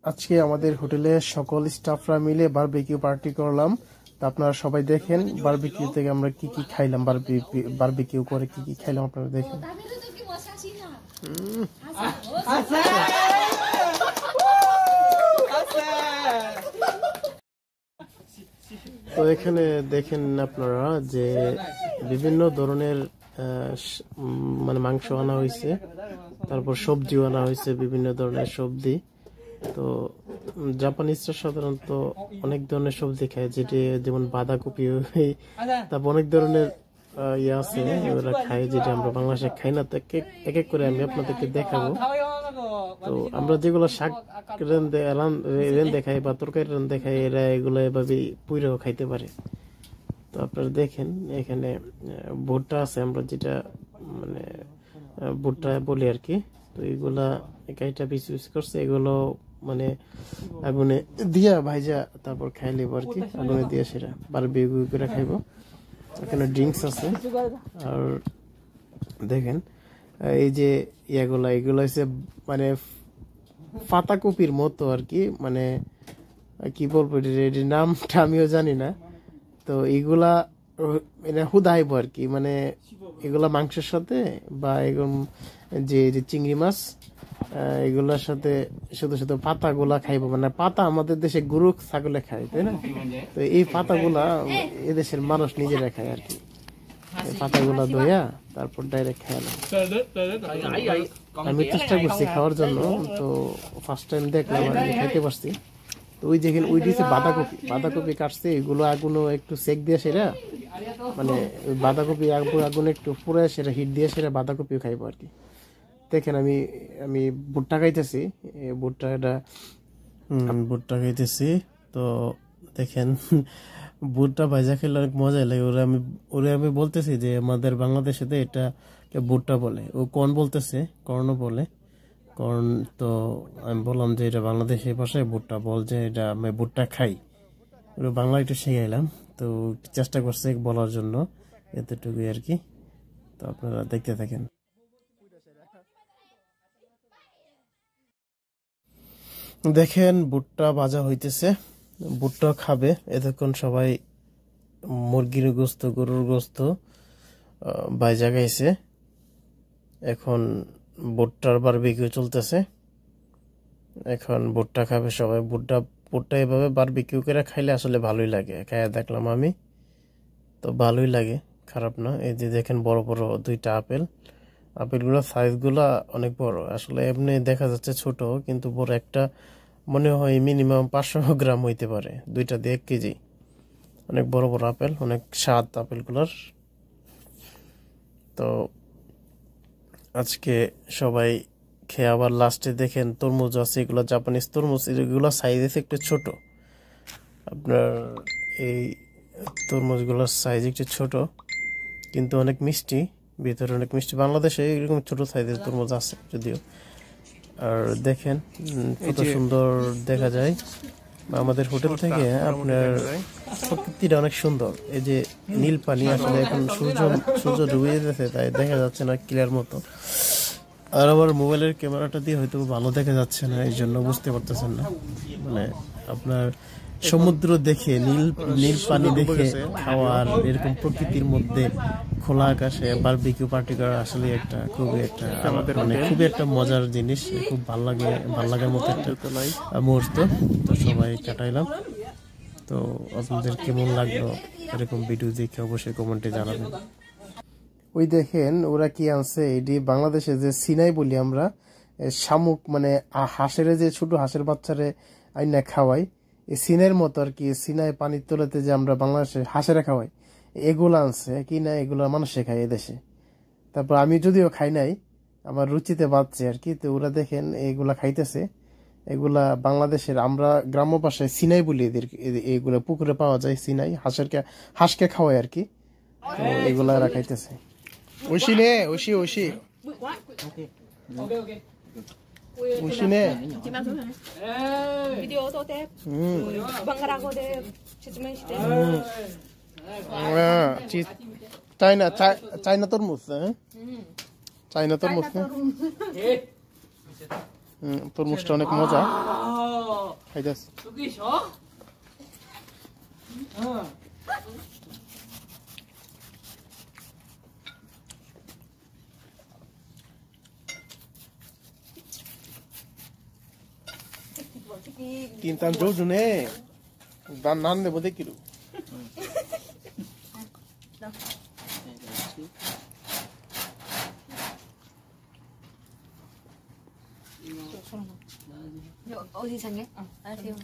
আজকে আমাদের হোটেলে সকল স্টাফরা মিলে বারবিকিউ পার্টি করলাম। তো আপনারা সবাই দেখেন বারবিকিউ থেকে আমরা কি কি খাইলাম, বারবিকিউ করে কি কি খাইলাম আপনারা দেখেন। তো এখানে দেখেন আপনারা যে বিভিন্ন ধরনের মানে মাংস আনা হয়েছে, তারপর সবজিও আনা হয়েছে, বিভিন্ন ধরনের সবজি। তো জাপানিজরা সাধারণত অনেক ধরনের সবজি খায়, যেটি যেমন বাঁধাকপি, তারপর অনেক ধরনের ইয়ে আছে ওরা খায় যেটা আমরা বাংলাদেশে খাই না। তো এক এক করে আমি আপনাদেরকে দেখাবো। তো আমরা যেগুলো শাক রেন্দে খাই বা তরকারি রেন্দে খাই, এরা এগুলো এভাবে পুইরেও খাইতে পারে। তো আপনারা দেখেন এখানে ভুট্টা আছে, আমরা যেটা মানে ভুট্টা বলি আর কি। তো এগুলা কাইটা পিস পিস করছে, এগুলো মানে আগুনে দিয়া ভাইজা তারপর খাই লিব আর কি, আগুনে দিয়ে সেটা বারবিকিউ করে খাইব। এখানে ড্রিঙ্কস আছে। আর দেখেন এই যে এগুলো হচ্ছে মানে পাতাকপির মতো আর কি, মানে কি বলবো এটির নামটা আমিও জানি না। তো এইগুলা হুদাইব আর কি, মানে এগুলা মাংসের সাথে বা এরকম যে চিংড়ি মাছ এগুলার সাথে শুধু শুধু পাতাগুলা খাইবো। মানে পাতা আমাদের দেশে গরু ছাগলে খায়, তাই না? তো এই পাতাগুলা এদেশের মানুষ নিজেরা খায় আর কি। পাতাগুলা ধোয়া তারপর ডাইরেক্ট খাওয়ালাম। আমি চেষ্টা করছি খাওয়ার জন্য, তো ফার্স্ট টাইম দেখলাম আমি খাইতে পারছি। তো ওই যেখানে ওই দিয়েছে বাঁধাকপি কাটছে, এগুলো আগুনও একটু সেক দিয়ে সেরা মানে বাঁধাকপি আগুনে একটু পুরো সেরা হিট দিয়ে সেরা বাঁধাকপিও খাইবো আর কি। দেখেন আমি ভুট্টা খাইতেছি, ভুট্টা খাইতেছি। তো দেখেন ভুট্টা ভাজা খেলে অনেক মজা লাগে। ওরে আমি বলতেছি যে আমাদের বাংলাদেশে এটা ভুট্টা বলে, ও কর্ন বলতেছে, কর্নও বলে কর্ন। তো আমি বললাম যে এটা বাংলাদেশের ভাষায় ভুট্টা বল, যে এটা আমি ভুট্টা খাই। ওরা বাংলা একটু শিখাইলাম, তো চেষ্টা করছে বলার জন্য, এতটুকুই আর কি। তো আপনারা দেখতে থাকেন। দেখেন ভুট্টা ভাজা হইতেছে, ভুট্টা খাবে এতক্ষণ সবাই। মুরগির গোস্ত, গরুর গোস্ত ভাজা খাইছে, এখন ভুট্টার বারবিকিউ চলতেছে। এখন ভুট্টা খাবে সবাই। ভুট্টা এভাবে বারবিকিউ করে খাইলে আসলে ভালোই লাগে, খাইয়া দেখলাম আমি, তো ভালোই লাগে, খারাপ না। এই যে দেখেন বড় বড় দুইটা আপেলগুলো সাইজগুলো অনেক বড়, আসলে এমনি দেখা যাচ্ছে ছোট, কিন্তু বড় একটা মনে হয় মিনিমাম 500 গ্রাম হইতে পারে, দুইটা দিয়ে 1 কেজি। অনেক বড় বড় আপেল, অনেক স্বাদ আপেলগুলোর। তো আজকে সবাই খেয়ে আবার লাস্টে দেখেন তরমুজ আছে, এগুলো জাপানিজ তরমুজ, এগুলো সাইজ আছে একটু ছোট। আপনার এই তরমুজগুলোর সাইজ একটু ছোট, কিন্তু অনেক মিষ্টি, ভিতরে অনেক মিষ্টি। বাংলাদেশে এরকম ছোট সাইজের তরমুজ আছে যদিও। আর দেখেন কত সুন্দর দেখা যায় আমাদের হোটেল থেকে। আপনার প্রকৃতিটা অনেক সুন্দর, এই যে নীল পানি, আসলে এখন সূর্য ডুবে যেতেছে তাই দেখা যাচ্ছে না ক্লিয়ার মতো। আর আমার মোবাইলের ক্যামেরাটা দিয়ে হয়তো ভালো দেখা যাচ্ছে না, এই জন্য বুঝতে পারতেছেন না। মানে আপনার সমুদ্র দেখে, নীল পানি দেখে খাওয়ার, এরকম প্রকৃতির মধ্যে খোলা আকাশে বারবিকিউ পার্টি করা আসলে খুবই একটা মজার জিনিস, খুব ভালো লাগার মতো একটা মুহূর্ত। তো সবাই কাটাইলাম। তো আপনাদের কেমন লাগলো এরকম ভিডিও দেখে অবশ্যই কমেন্টে জানাবেন। ওই দেখেন ওরা কি আনছে, এটি বাংলাদেশে যে সিনাই বলি আমরা, শামুক, মানে হাঁসের যে ছোট হাঁসের বাচ্চারে আইনা খাওয়াই, এই সিনের মতো আর কি। সিনাই পানির তলাতে যে আমরা বাংলাদেশে হাঁসেরা খাওয়াই, এগুলো আনছে কি না, এগুলো মানুষে খায় এদেশে। তারপর আমি যদিও খাই নাই, আমার রুচিতে বাঁচছে আর কি। তো ওরা দেখেন এগুলা খাইতেছে, এগুলা বাংলাদেশের আমরা গ্রাম্য ভাষায় সিনাই বলি এদের। এগুলা পুকুরে পাওয়া যায় সিনাই, হাঁসকে খাওয়াই আর কি। তো এগুলা এরা খাইতেছে। ওইশিনে 오시네. 비디오도 돼. 방가라고 돼. 치즈맨시대. চাইনা তরমুজ, চাইনা তরমুজ, তরমুজটা অনেক মজা। খাইতাছি Kintan jojo ne. Dan nan de bode kiru. 어디 상해? 알았어요.